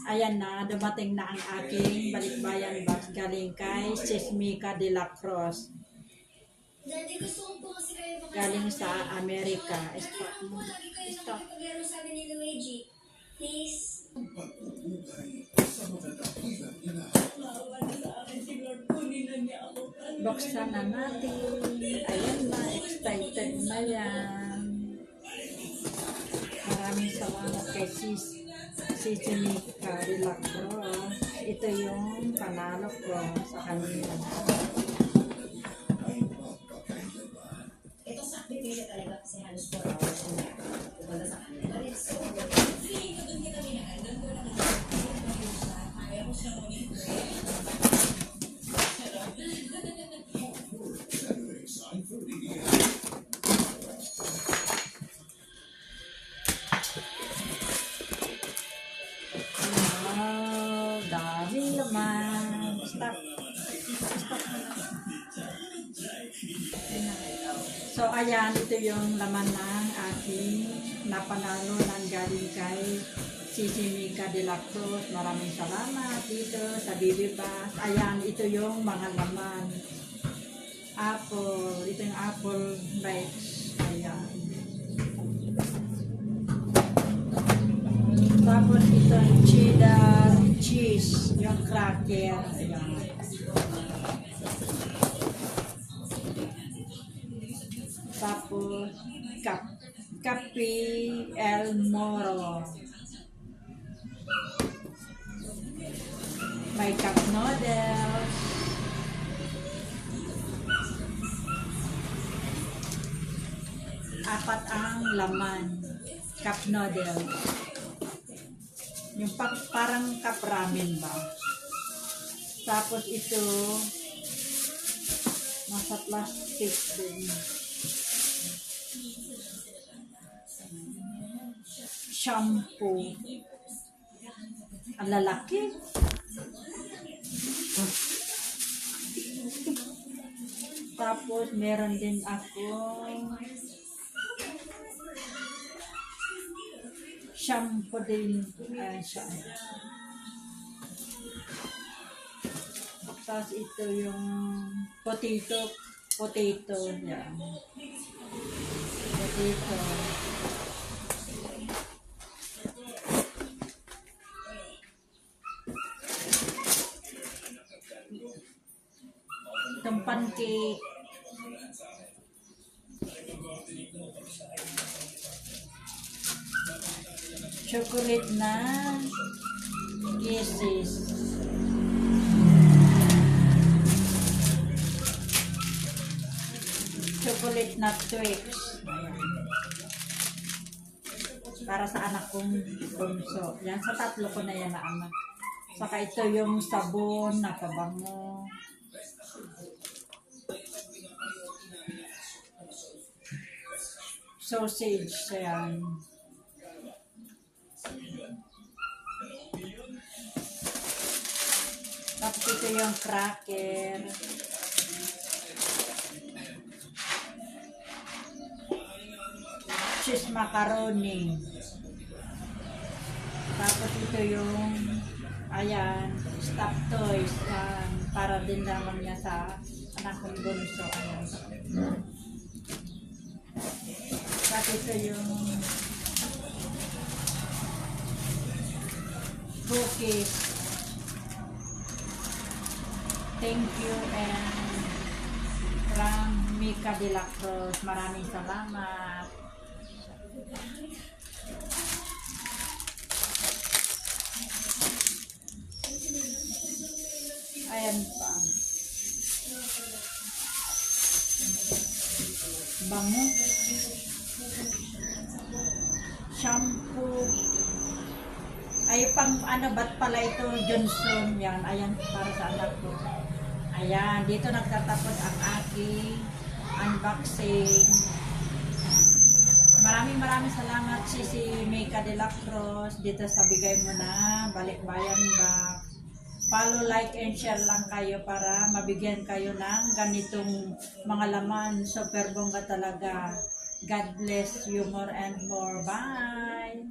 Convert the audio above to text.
Ayan na, dumating na ang aking balikbayan box galing kay Sismica de la Cruz. Daddy, gusto ko po kasi kayo baka Galing sa Amerika. Daddy, ako po lagi kayo nakakapaglaro sa amin ni Luigi. Please. Buksan na natin. Ayan na, excited na yan. Maraming salamat kay Sismica de la Cruz. Ito yung panalo ko sa kanila. Ito sa pipili talaga kasi halos 4 hours na pupunta sa kanila. So, feeling ko doon kita minaan. Doon ko lang kaya ko siya Wow, dami naman. Stop. So, ayan, ito yung laman ng aking napanalo ng galing kay Sismica de la Cruz. Maraming salamat dito sa BB Bus. Ayan, ito yung mga laman. Apple. Ito yung apple bites. Ayan. Tapos ito yung cheddar cheese. Yung cracker. Ayan. Tapos, Cafe El Moro. May cup noodles. Apat ang laman. Cup noodles. Yung parang cup ramen ba? Tapos ito, nasa plastic din. Shampoo. Ang lalaki. Tapos meron din ako shampoo din. Siya. Tapos ito yung potato. Yan. Potato. Itong pancake. Chocolate na kisses. Chocolate na Twix. Ayan. Para sa anak kong bunso. Yan, sa tatlo ko na yan na anak. Saka ito yung sabon na pabango. Sausage. Ayan. Tapos ito yung cracker. Cheese macaroni. Tapos ito yung ayan, stuffed toys. Para din naman niya sa anak kong bunso. Ayan. Tapos ito yung cookies. Thank you and from Mika de la Cruz. Maraming salamat. Ayan pa. Bango. Shampoo. Ay, pang ano, ba't pala ito? Johnson. Yan. Ayan, para sa anak ko. Ayan, dito nagtatapos ang aking unboxing. Maraming salamat Sismica de la Cruz dito sa bigay mo na balikbayan box. Follow, like, and share lang kayo para mabigyan kayo ng ganitong mga laman. Super bongga talaga. God bless you more and more. Bye!